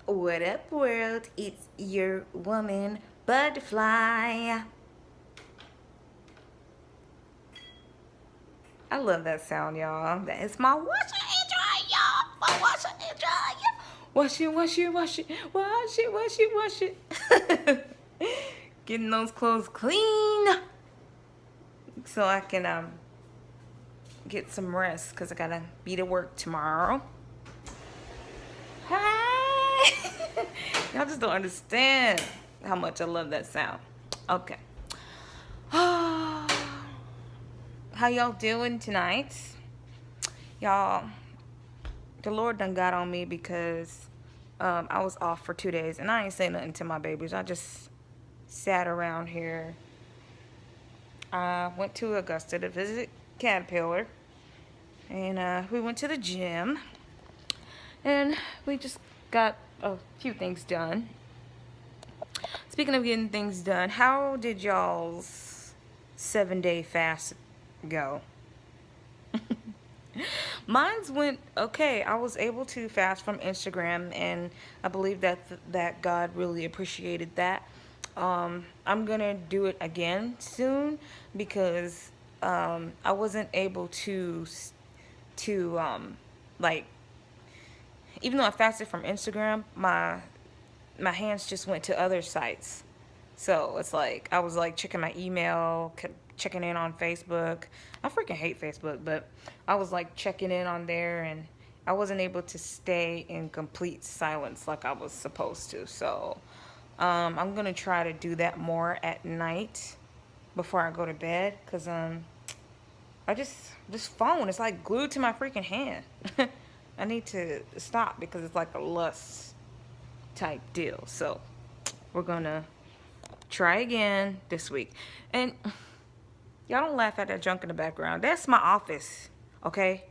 What up, world? It's your woman, Butterfly. I love that sound, y'all. That is my washer and dryer, y'all. My washer and dryer. Wash it, wash it, wash it, wash it, wash it, wash it. Getting those clothes clean so I can get some rest because I gotta be to work tomorrow. Hi. Y'all just don't understand how much I love that sound. Okay. How y'all doing tonight? Y'all, the Lord done got on me because I was off for 2 days and I ain't say nothing to my babies. I just sat around here. I went to Augusta to visit Caterpillar, and we went to the gym, and we just got a few things done. Speaking of getting things done, how did y'all's 7-day fast go? Mine's went okay. I was able to fast from Instagram, and I believe that God really appreciated that. I'm gonna do it again soon because I wasn't able to like, even though I fasted from Instagram, my hands just went to other sites. So it's like I was like checking my email, checking in on Facebook. I freaking hate Facebook, but I was like checking in on there, and I wasn't able to stay in complete silence like I was supposed to. So I'm gonna try to do that more at night before I go to bed, cause I just this phone is like glued to my freaking hand. I need to stop because it's like a lust type deal. So we're gonna try again this week. And y'all don't laugh at that junk in the background. That's my office, okay?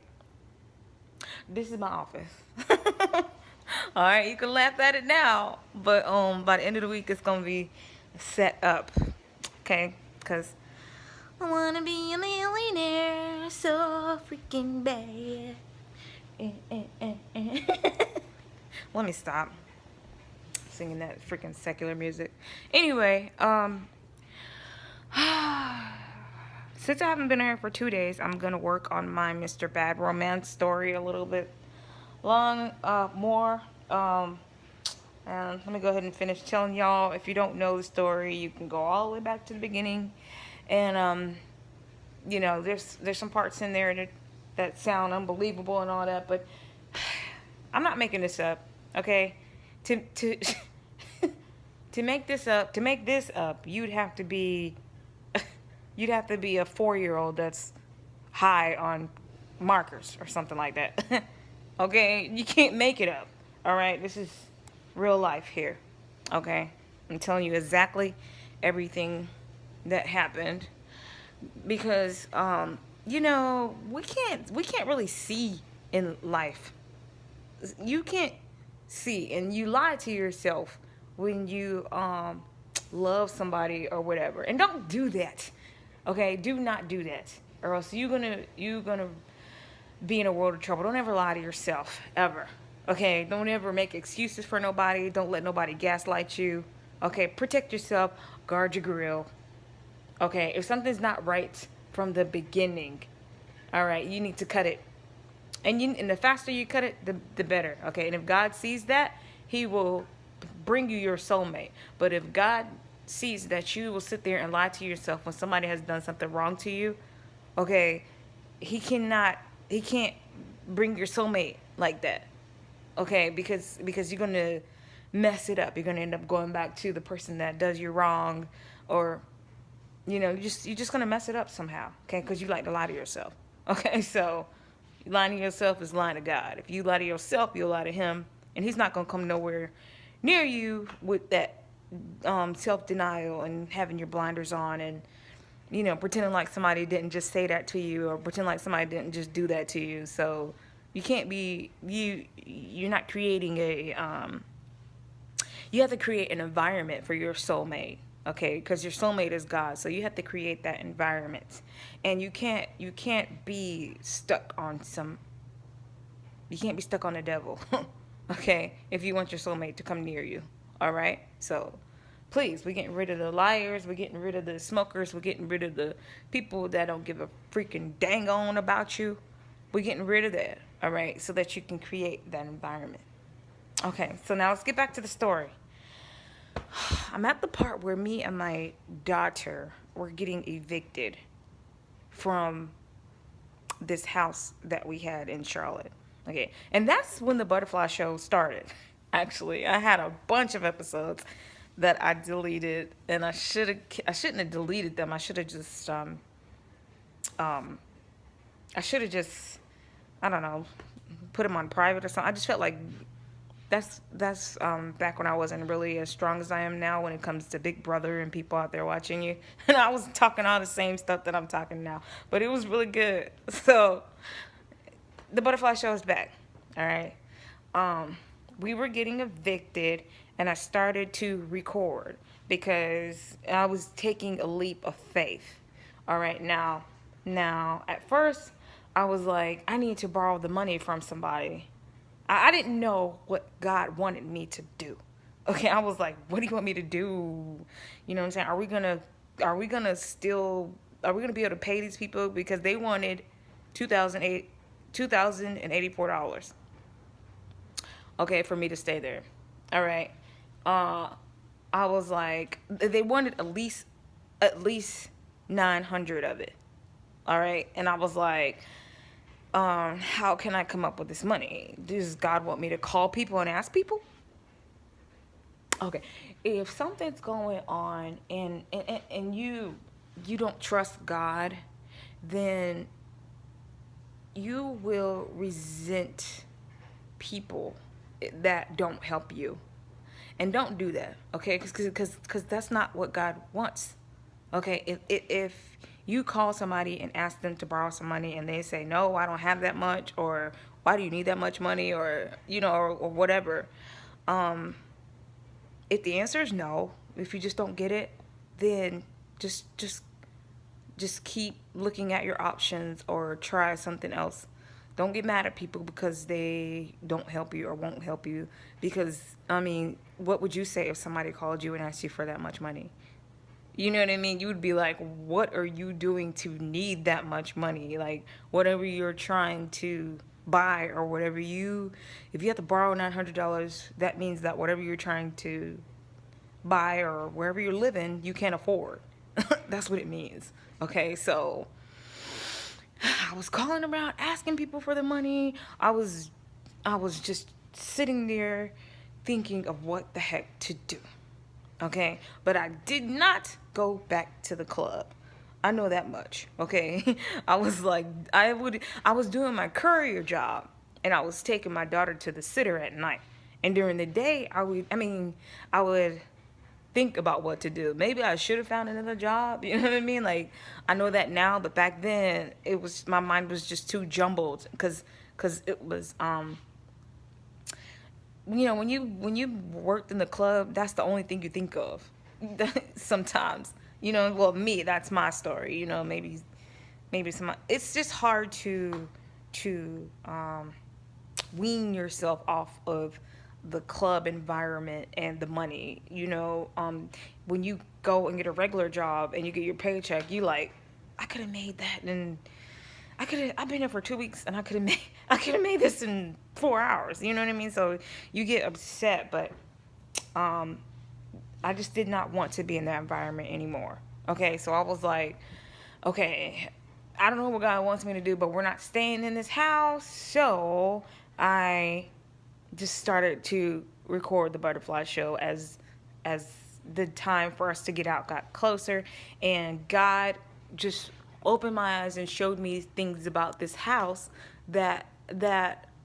This is my office. All right, you can laugh at it now, but by the end of the week it's gonna be set up, okay? Cause I wanna be a millionaire so freaking bad. Let me stop singing that freaking secular music. Anyway, since I haven't been here for 2 days, I'm gonna work on my Mr. Bad romance story a little bit more. And let me go ahead and finish telling y'all. If you don't know the story, you can go all the way back to the beginning. And you know, there's some parts in there that sound unbelievable and all that, but I'm not making this up, okay? To to make this up, you'd have to be a 4-year-old that's high on markers or something like that. Okay, you can't make it up. All right, this is real life here. Okay, I'm telling you exactly everything that happened because you know, we can't really see in life. You can't see, and you lie to yourself when you love somebody or whatever. And don't do that. Okay, do not do that, or else you're gonna be in a world of trouble. Don't ever lie to yourself, ever. Okay, don't ever make excuses for nobody. Don't let nobody gaslight you. Okay, protect yourself. Guard your grill. Okay, if something's not right from the beginning, all right, you need to cut it. And the faster you cut it, the better. Okay, and if God sees that, He will bring you your soulmate. But if God sees that you will sit there and lie to yourself when somebody has done something wrong to you, okay, He can't bring your soulmate like that. Okay, because you're gonna mess it up. You're gonna end up going back to the person that does you wrong, or you know, you're just gonna mess it up somehow. Okay, because you like to lie to yourself. Okay, so lying to yourself is lying to God. If you lie to yourself, you'll lie to Him, and He's not gonna come nowhere near you with that self-denial and having your blinders on and, you know, pretending like somebody didn't just say that to you, or pretend like somebody didn't just do that to you. So you can't be you're not creating you have to create an environment for your soulmate, okay? Because your soulmate is God, so you have to create that environment, and you can't be stuck on the devil. Okay, if you want your soulmate to come near you. All right? So, please, we're getting rid of the liars, we're getting rid of the smokers, we're getting rid of the people that don't give a freaking dang on about you. We're getting rid of that. All right? So that you can create that environment. Okay, so now let's get back to the story. I'm at the part where me and my daughter were getting evicted from this house that we had in Charlotte. Okay, and that's when the butterfly show started. Actually, I had a bunch of episodes that I deleted, and I shouldn't have deleted them. Um I should have just, I don't know, put them on private or something. I just felt like that's back when I wasn't really as strong as I am now when it comes to Big Brother and people out there watching you. And I was talking all the same stuff that I'm talking now, but it was really good. So the butterfly show is back. All right. We were getting evicted, and I started to record because I was taking a leap of faith. All right. Now, at first, I was like, I need to borrow the money from somebody. I didn't know what God wanted me to do. Okay, I was like, what do you want me to do? You know what I'm saying? Are we gonna still are we gonna be able to pay these people? Because they wanted $2,084. Okay, for me to stay there. All right. I was like, they wanted at least 900 of it. All right. And I was like, how can I come up with this money? Does God want me to call people and ask people? Okay, if something's going on and you don't trust God, then you will resent people that don't help you. And don't do that, okay? Because that's not what God wants. Okay, if you call somebody and ask them to borrow some money and they say, no, I don't have that much, or why do you need that much money, or, or whatever. If the answer is no, if you just don't get it, then just keep looking at your options or try something else. Don't get mad at people because they don't help you or won't help you. Because, I mean, what would you say if somebody called you and asked you for that much money? You know what I mean? You would be like, what are you doing to need that much money? Like, whatever you're trying to buy or whatever if you have to borrow $900, that means that whatever you're trying to buy or wherever you're living, you can't afford. That's what it means. Okay, so I was calling around asking people for the money. I was just sitting there thinking of what the heck to do. Okay, but I did not go back to the club. I know that much. Okay, I was like, I was doing my courier job, and I was taking my daughter to the sitter at night. And during the day, I would think about what to do. Maybe I should have found another job. You know what I mean? Like, I know that now, but back then, my mind was just too jumbled because it was when you worked in the club, that's the only thing you think of. Sometimes, well, me, that's my story. Maybe some. It's just hard to wean yourself off of the club environment and the money. When you go and get a regular job and you get your paycheck, you like, I could have made that, and I've been there for 2 weeks, and I could have made this in 4 hours. You know what I mean? So you get upset, but I just did not want to be in that environment anymore. Okay, so I was like, okay, I don't know what God wants me to do, but we're not staying in this house. So I just started to record the butterfly show as the time for us to get out got closer, and God just opened my eyes and showed me things about this house that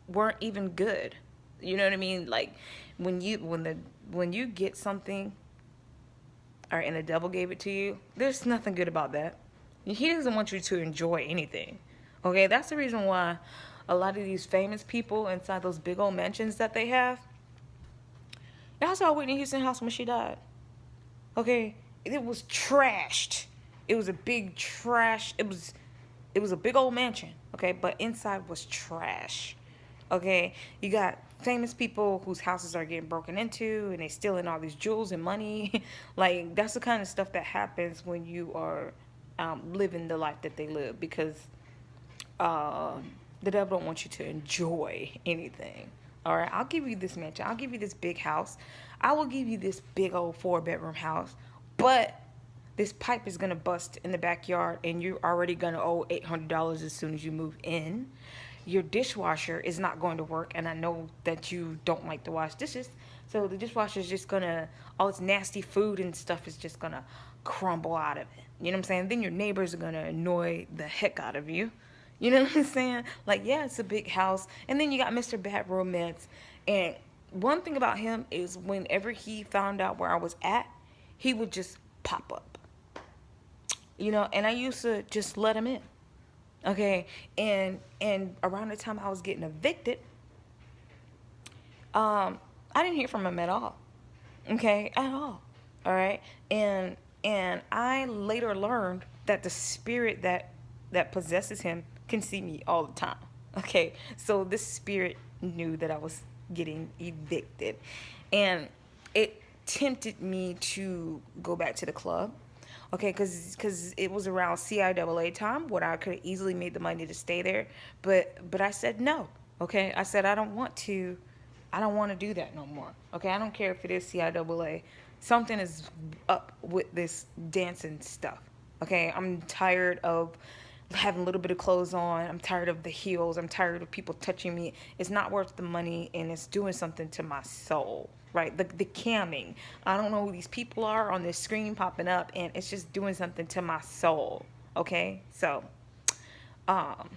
weren't even good. You know what I mean? Like when you get something, or and the devil gave it to you, there's nothing good about that. He doesn't want you to enjoy anything. Okay, that's the reason why a lot of these famous people inside those big old mansions that they have. Y'all saw Whitney Houston's house when she died. Okay, it was trashed. It was a big trash. It was a big old mansion. Okay, but inside was trash. Okay, you got famous people whose houses are getting broken into and they stealing all these jewels and money. Like, that's the kind of stuff that happens when you are living the life that they live, because uh, the devil don't want you to enjoy anything. All right, I'll give you this mansion. I'll give you this big house. I will give you this big old 4-bedroom house, but this pipe is gonna bust in the backyard, and you're already gonna owe $800 as soon as you move in. Your dishwasher is not going to work, and I know that you don't like to wash dishes, so the dishwasher is just gonna, all this nasty food and stuff is just gonna crumble out of it. You know what I'm saying? Then your neighbors are gonna annoy the heck out of you. You know what I'm saying? Like, yeah, it's a big house. And then you got Mr. Bad Romance. And one thing about him is whenever he found out where I was at, he would just pop up. You know, and I used to just let him in. Okay? And around the time I was getting evicted, I didn't hear from him at all. Okay? At all. All right? And I later learned that the spirit that possesses him can see me all the time. Okay, so this spirit knew that I was getting evicted, and it tempted me to go back to the club. Okay, because it was around CIAA time when I could have easily made the money to stay there, but I said no. Okay, I said I don't want to do that no more. Okay, I don't care if it is CIAA. Something is up with this dancing stuff. Okay, I'm tired of having a little bit of clothes on. I'm tired of the heels. I'm tired of people touching me. It's not worth the money, and it's doing something to my soul, right? The camming. I don't know who these people are on this screen popping up, and it's just doing something to my soul, okay? So, and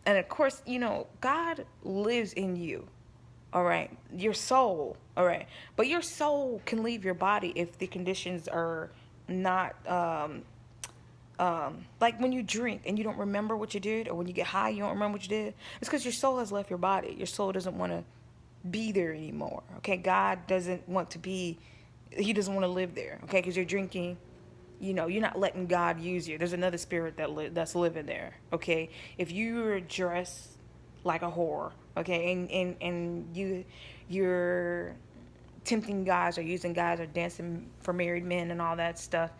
of course, you know, God lives in you, all right? Your soul, all right? But your soul can leave your body if the conditions are not, like when you drink and you don't remember what you did, or when you get high, you don't remember what you did. It's because your soul has left your body. Your soul doesn't want to be there anymore. Okay, God doesn't want to be. He doesn't want to live there. Okay, because you're drinking. You know, you're not letting God use you. There's another spirit that's living there. Okay, if you're dressed like a whore, okay, and you're tempting guys or using guys or dancing for married men and all that stuff.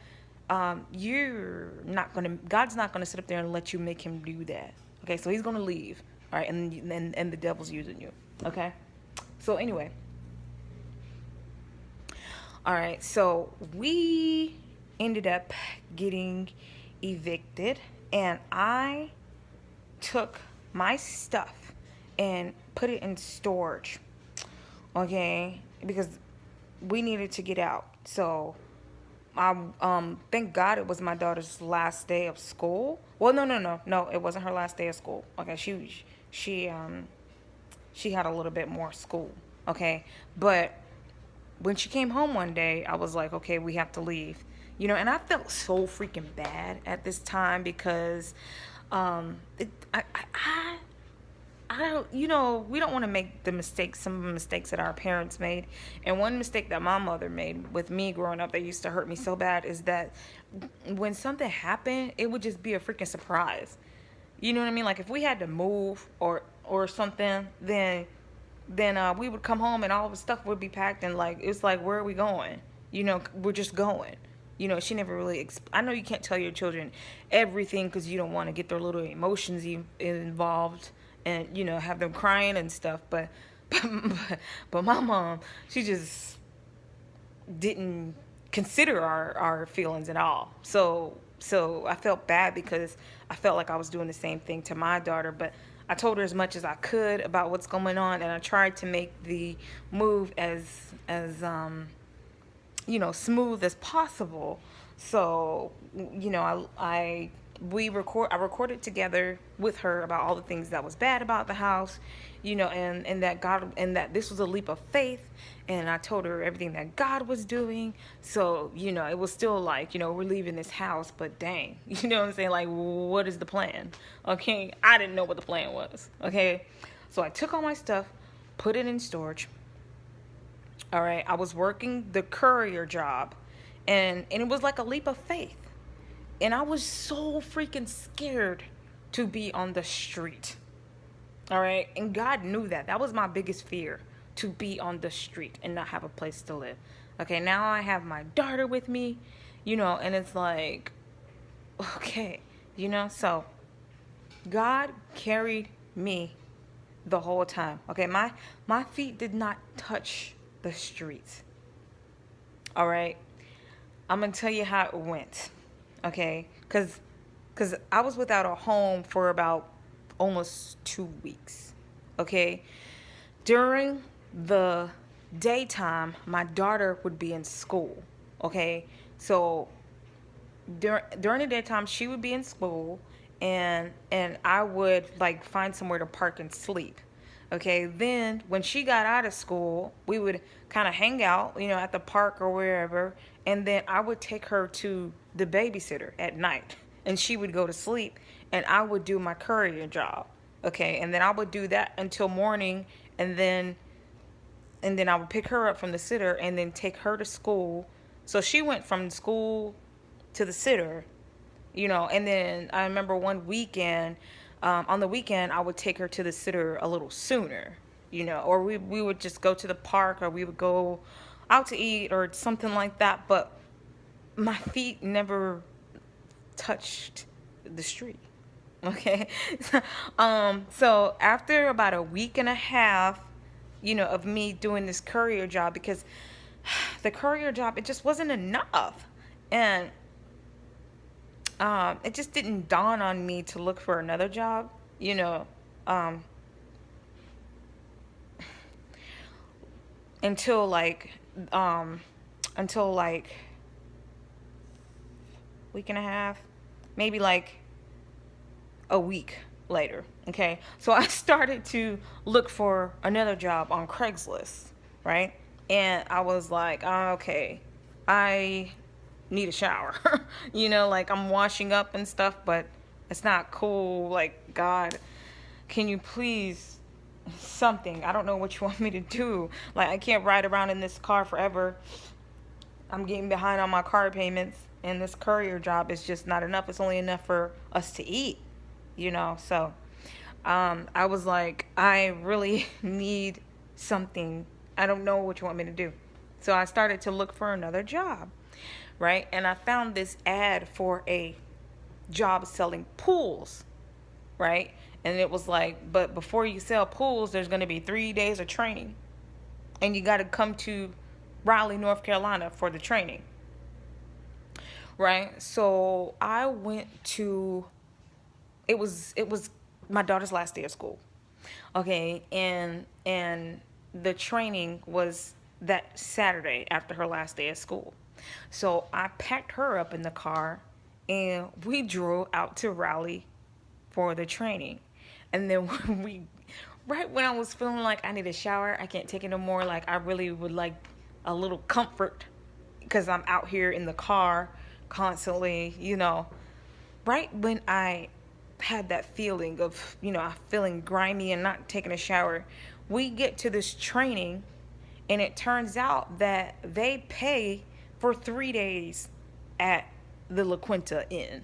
You're not gonna. God's not gonna sit up there and let you make him do that. Okay, so he's gonna leave. All right, and the devil's using you. Okay, so anyway. All right, so we ended up getting evicted, and I took my stuff and put it in storage. Okay, because we needed to get out. So I thank God it was my daughter's last day of school. Well, no, it wasn't her last day of school. Okay, she had a little bit more school. Okay, but when she came home one day, I was like, okay, we have to leave. You know, and I felt so freaking bad at this time because I don't, you know, we don't want to make some of the mistakes that our parents made. And one mistake that my mother made with me growing up that used to hurt me so bad is that when something happened, it would just be a freaking surprise. You know what I mean? Like if we had to move or something, then we would come home and all of the stuff would be packed, and like it's like, where are we going? You know, we're just going. You know, she never really. I know you can't tell your children everything because you don't want to get their little emotions involved, and you know, have them crying and stuff. But my mom, she just didn't consider our feelings at all. So I felt bad because I felt like I was doing the same thing to my daughter. But I told her as much as I could about what's going on, and I tried to make the move as you know, smooth as possible. So, you know, I recorded together with her about all the things that was bad about the house, you know, and that this was a leap of faith, and I told her everything that God was doing. So, you know, it was still like, you know, we're leaving this house, but dang, you know what I'm saying? Like, what is the plan? Okay, I didn't know what the plan was. Okay, so I took all my stuff, put it in storage. All right, I was working the courier job, and it was like a leap of faith. And I was so freaking scared to be on the street. All right. And God knew that. That was my biggest fear, to be on the street and not have a place to live. Okay. Now I have my daughter with me, and it's like, okay, so God carried me the whole time. Okay. My feet did not touch the streets. All right. I'm going to tell you how it went. Okay. Because I was without a home for about almost 2 weeks. Okay. During the daytime, my daughter would be in school. Okay. So during the daytime, she would be in school, and I would like find somewhere to park and sleep. Okay, then when she got out of school, we would kind of hang out, at the park or wherever, and then I would take her to the babysitter at night, and she would go to sleep, and I would do my courier job. Okay, and then I would do that until morning, and then I would pick her up from the sitter and then take her to school. So she went from school to the sitter, and then I remember one weekend, on the weekend, I would take her to the sitter a little sooner, or we would just go to the park, or we would go out to eat or something like that. But my feet never touched the street. Okay. So after about a week and a half, of me doing this courier job, because the courier job, it just wasn't enough. And it just didn't dawn on me to look for another job, um, until like, um, until like week and a half, maybe like a week later. Okay. So I started to look for another job on Craigslist, right? And I was like, oh, okay, I need a shower. Like I'm washing up and stuff, but it's not cool. Like, God, can you please something? I don't know what you want me to do. Like, I can't ride around in this car forever. I'm getting behind on my car payments, and this courier job is just not enough. It's only enough for us to eat, So I was like, I really need something. I don't know what you want me to do. So I started to look for another job, right? And I found this ad for a job selling pools, right? And it was like, but before you sell pools, there's going to be 3 days of training. And you got to come to Raleigh, North Carolina for the training, right? So I went to, it was my daughter's last day of school. Okay. And the training was that Saturday after her last day of school. So I packed her up in the car and we drove out to Raleigh for the training. And then right when I was feeling like I need a shower, I can't take it no more, like I really would like a little comfort because I'm out here in the car constantly, right when I had that feeling of, feeling grimy and not taking a shower, we get to this training, and it turns out that they pay for 3 days at the La Quinta Inn.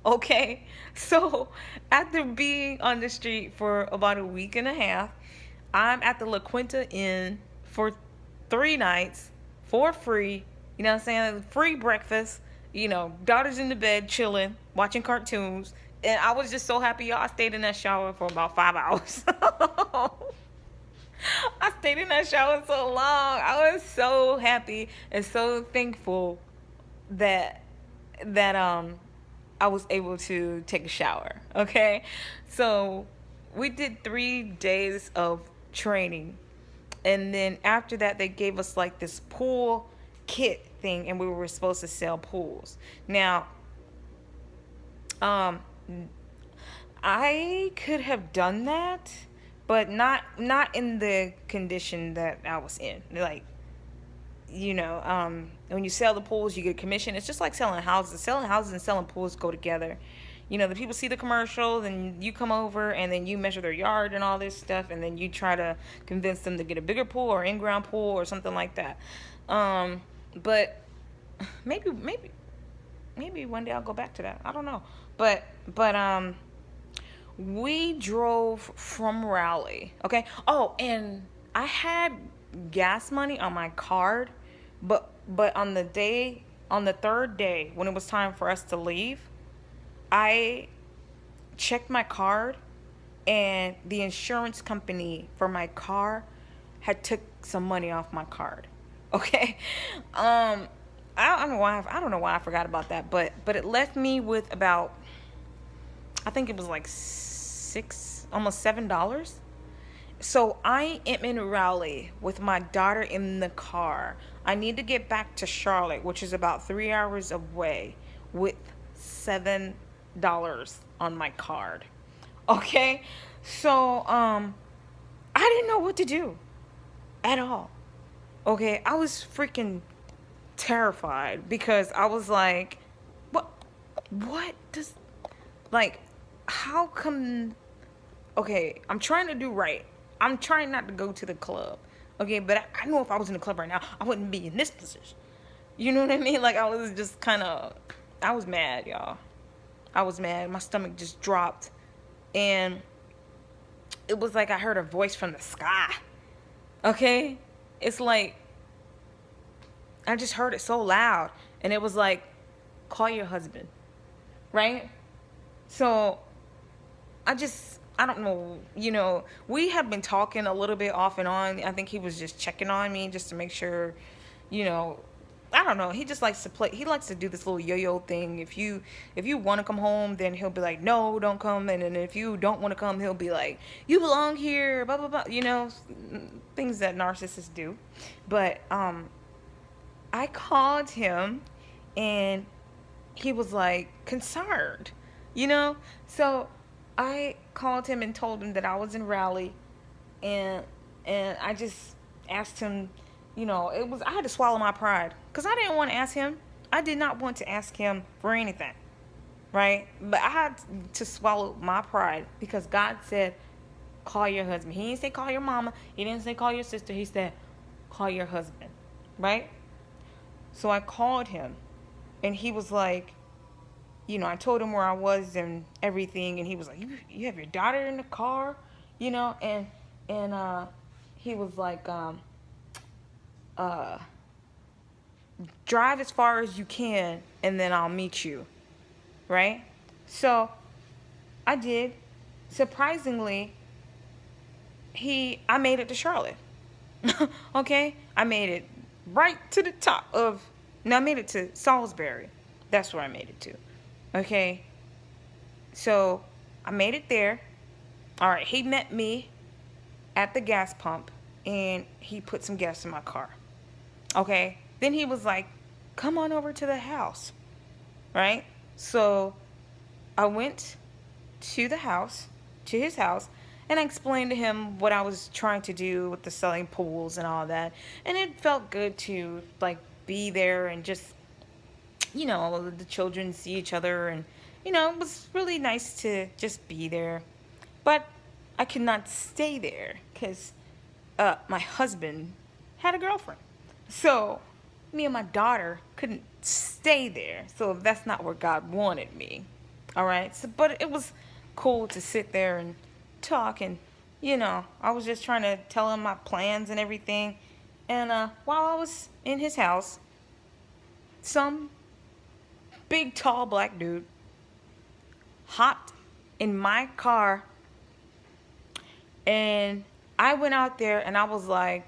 Okay, so after being on the street for about a week and a half, I'm at the La Quinta Inn for 3 nights for free. You know what I'm saying? Free breakfast. Daughter's in the bed chilling, watching cartoons. And I was just so happy, y'all. I stayed in that shower for about 5 hours. I stayed in that shower so long. I was so happy and so thankful that I was able to take a shower. Okay? So we did 3 days of training. And then after that, they gave us like this pool kit thing, and we were supposed to sell pools. Now, I could have done that, but not in the condition that I was in. Like, when you sell the pools, you get a commission. It's just like selling houses. Selling houses and selling pools go together. The people see the commercials, and you come over, and then you measure their yard and all this stuff, and then you try to convince them to get a bigger pool or in-ground pool or something like that. But maybe one day I'll go back to that. I don't know. But we drove from Raleigh. Okay. Oh, and I had gas money on my card, but on the third day when it was time for us to leave, I checked my card, and the insurance company for my car had took some money off my card. Okay. I don't know why I forgot about that, but it left me with about, I think it was like almost $7. So I am in Raleigh with my daughter in the car. I need to get back to Charlotte, which is about 3 hours away, with $7 on my card. Okay? So I didn't know what to do at all. Okay? I was freaking terrified because I was like, what does, like, how come, okay, I'm trying to do right. I'm trying not to go to the club. Okay, but I know if I was in the club right now, I wouldn't be in this position. You know what I mean? Like, I was just I was mad, y'all. I was mad. My stomach just dropped. And it was like I heard a voice from the sky. Okay? It's like, I just heard it so loud. And it was like, call your husband. Right? So, I don't know, we have been talking a little bit off and on. I think he was just checking on me just to make sure, I don't know. He just likes to play. He likes to do this little yo-yo thing. If you want to come home, then he'll be like, no, don't come. And then if you don't want to come, he'll be like, you belong here, blah, blah, blah. Things that narcissists do. But I called him, and he was like concerned, So I called him and told him that I was in Raleigh, and I just asked him, I had to swallow my pride because I didn't want to ask him. I did not want to ask him for anything, right? But I had to swallow my pride because God said, call your husband. He didn't say call your mama. He didn't say call your sister. He said, call your husband, right? So I called him, and he was like, I told him where I was and everything, and he was like, you have your daughter in the car, and he was like, drive as far as you can, and then I'll meet you, right? So I did. Surprisingly, I made it to Charlotte. Okay? I made it right to the top I made it to Salisbury. That's where I made it to. Okay, so I made it there. All right, he met me at the gas pump, and he put some gas in my car. Okay, then he was like, come on over to the house, right? So I went to his house, and I explained to him what I was trying to do with the selling pools and all that. And it felt good to, like, be there and just, the children see each other, and, it was really nice to just be there. But I could not stay there because my husband had a girlfriend. So me and my daughter couldn't stay there. So that's not where God wanted me. All right. So, but it was cool to sit there and talk, and, I was just trying to tell him my plans and everything. And while I was in his house, some big, tall, black dude hopped in my car, and I went out there, and I was like,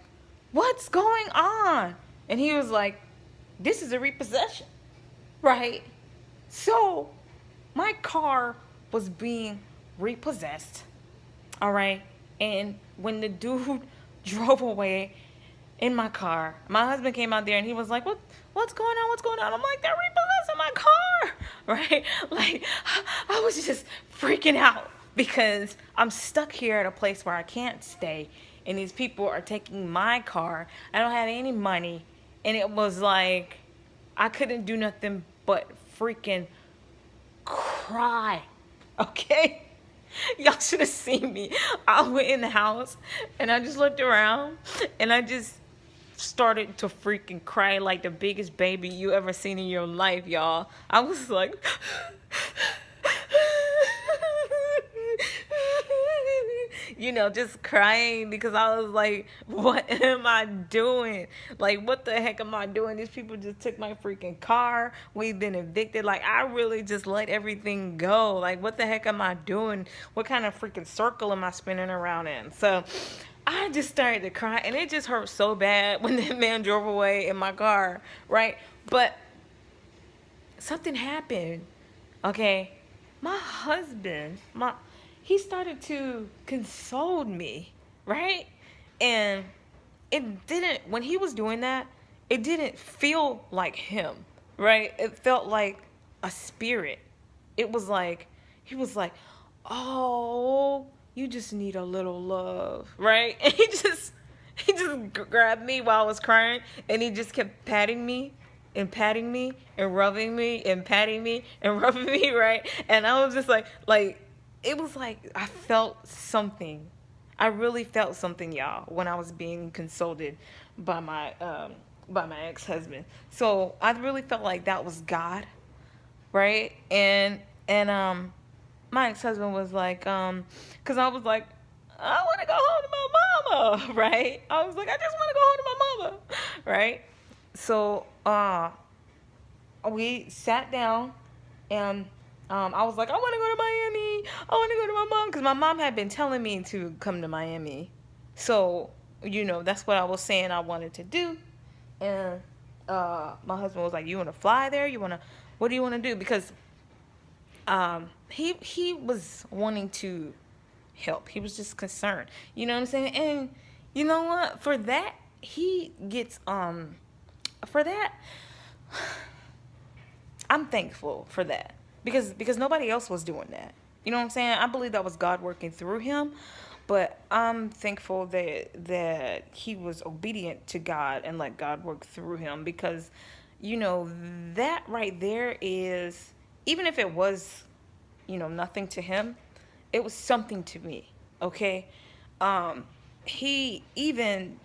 what's going on? And he was like, this is a repossession, right? So my car was being repossessed, all right? And when the dude drove away in my car, my husband came out there, and he was like, what's going on? What's going on? I'm like, they're repossessing my car, right? Like, I was just freaking out because I'm stuck here at a place where I can't stay, and these people are taking my car. I don't have any money, and it was like, I couldn't do nothing but freaking cry, okay? Y'all should have seen me. I went in the house, and I just looked around, and I just started to freaking cry like the biggest baby you ever seen in your life, y'all. I was like, just crying because I was like, what am I doing? Like, what the heck am I doing? These people just took my freaking car. We've been evicted. Like, I really just let everything go. Like, what the heck am I doing? What kind of freaking circle am I spinning around in? So I just started to cry, and it just hurt so bad when that man drove away in my car, right? But something happened, okay? My husband, he started to console me, right? And it didn't, when he was doing that, it didn't feel like him, right? It felt like a spirit. It was like, he was like, oh, you just need a little love, right? And he just grabbed me while I was crying, and he just kept patting me and patting me and rubbing me and patting me and rubbing me, right? And I was just like, it was like I felt something. I really felt something, y'all, when I was being consulted by my ex-husband. So I really felt like that was God, right? And my ex-husband was like, because I was like, I want to go home to my mama, right? I was like, I just want to go home to my mama, right? So we sat down, and I was like, I want to go to Miami. I want to go to my mom, because my mom had been telling me to come to Miami. So, that's what I was saying I wanted to do. And my husband was like, you want to fly there? What do you want to do? Because he was wanting to help. He was just concerned. You know what I'm saying? And you know what? For that, he gets for that, I'm thankful for that, because nobody else was doing that. You know what I'm saying? I believe that was God working through him, but I'm thankful that he was obedient to God and let God work through him, because that right there is, even if it was nothing to him, it was something to me. Okay. He even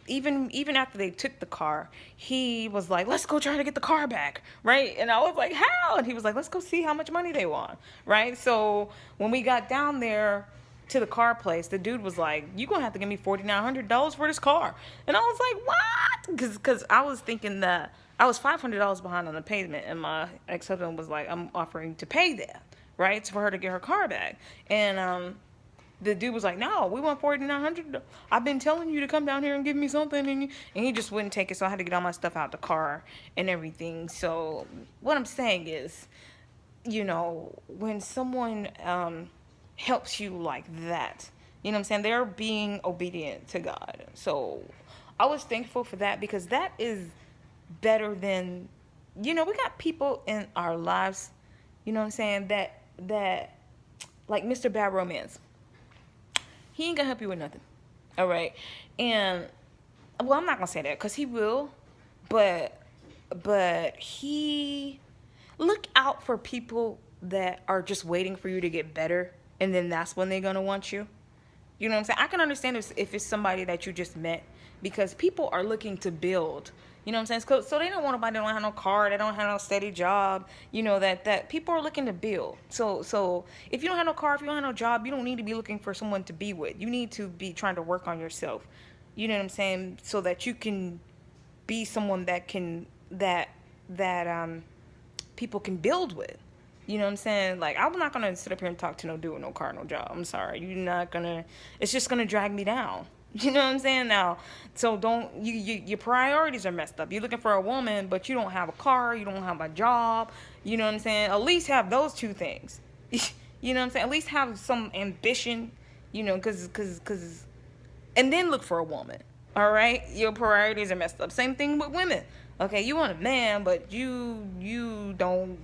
after they took the car, he was like, let's go try to get the car back, right? And I was like, how? And he was like, let's go see how much money they want, right? So when we got down there to the car place, the dude was like, you're gonna have to give me $4,900 for this car. And I was like, what? Because I was thinking that I was $500 behind on the payment, and my ex-husband was like, I'm offering to pay that, right, for her to get her car back. And the dude was like, no, we want $4,900. I've been telling you to come down here and give me something. And he just wouldn't take it. So I had to get all my stuff out the car and everything. So what I'm saying is, when someone helps you like that, you know what I'm saying? They're being obedient to God. So I was thankful for that, because that is better than, we got people in our lives, you know what I'm saying, that like Mr. Bad Romance. He ain't gonna help you with nothing, all right? And, well, I'm not gonna say that, because he will, but he, look out for people that are just waiting for you to get better, and then that's when they're gonna want you. You know what I'm saying? I can understand if it's somebody that you just met, because people are looking to build. You know what I'm saying? So they don't want nobody that don't have no car, they don't have no steady job, that people are looking to build. So if you don't have no car, if you don't have no job, you don't need to be looking for someone to be with. You need to be trying to work on yourself. You know what I'm saying? So that you can be someone that people can build with. You know what I'm saying? Like, I'm not going to sit up here and talk to no dude with no car, no job. I'm sorry. You're not going to, it's just going to drag me down. You know what I'm saying? Now, so your priorities are messed up. You're looking for a woman, but you don't have a car, you don't have a job. You know what I'm saying? At least have those two things. You know what I'm saying? At least have some ambition, because, and then look for a woman. All right? Your priorities are messed up. Same thing with women. Okay, you want a man, but you don't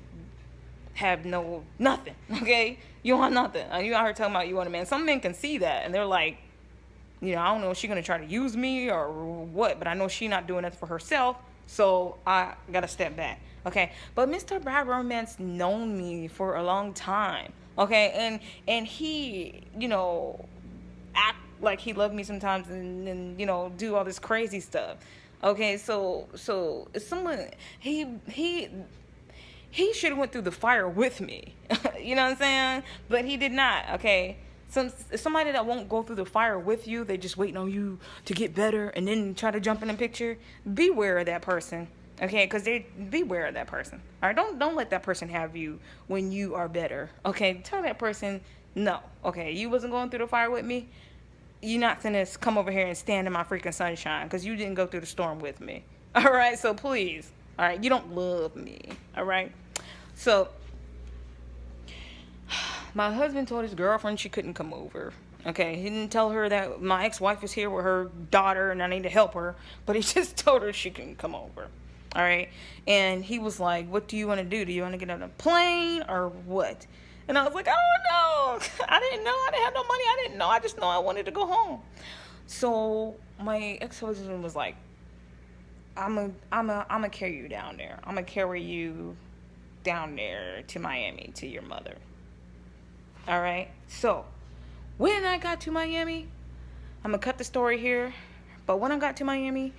have nothing. Okay? You don't have nothing. You out here talking about you want a man. Some men can see that, and they're like, I don't know if she's going to try to use me or what, but I know she's not doing it for herself, so I got to step back, okay? But Mr. Bad Romance known me for a long time, okay? And he, act like he loved me sometimes and do all this crazy stuff, okay? So if someone, he should have went through the fire with me, you know what I'm saying? But he did not, okay? Somebody that won't go through the fire with you, they just waiting on you to get better and then try to jump in the picture. Beware of that person, okay? Because beware of that person. All right, don't let that person have you when you are better, okay? Tell that person, no, okay, you wasn't going through the fire with me. You're not gonna come over here and stand in my freaking sunshine because you didn't go through the storm with me. All right, so please, all right, you don't love me, all right? So my husband told his girlfriend she couldn't come over. Okay, he didn't tell her that my ex-wife is here with her daughter and I need to help her, but he just told her she couldn't come over. All right, and he was like, "What do you want to do? Do you want to get on a plane or what?" And I was like, "I don't know. I didn't know. I didn't have no money. I didn't know. I just know I wanted to go home." So my ex-husband was like, I'm a carry you down there. I'm gonna carry you down there to Miami to your mother." All right. So when I got to Miami, I'm gonna cut the story here. But when I got to Miami,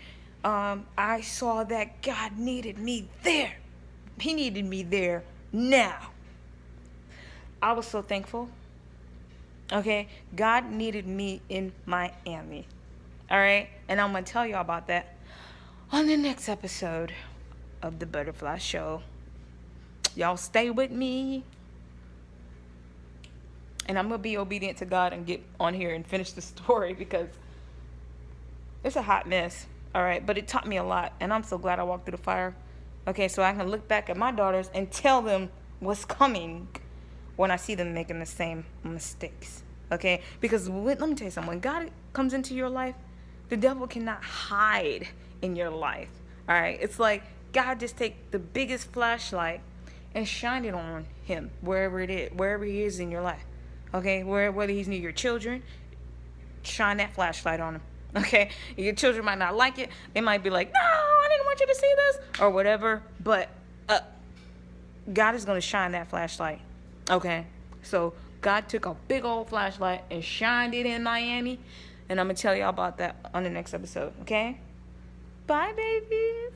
I saw that God needed me there. He needed me there now. I was so thankful. Okay, God needed me in Miami. All right, and I'm gonna tell y'all about that on the next episode of the Butterfly Show. Y'all stay with me. And I'm going to be obedient to God and get on here and finish the story because it's a hot mess. All right. But it taught me a lot. And I'm so glad I walked through the fire. Okay. So I can look back at my daughters and tell them what's coming when I see them making the same mistakes. Okay. Because let me tell you something. When God comes into your life, the devil cannot hide in your life. All right. It's like God just take the biggest flashlight and shine it on him wherever he is in your life. Okay, whether he's near your children, shine that flashlight on him. Okay, your children might not like it. They might be like, "No, I didn't want you to see this," or whatever. But God is going to shine that flashlight. Okay, so God took a big old flashlight and shined it in Miami. And I'm going to tell y'all about that on the next episode. Okay, bye, babies.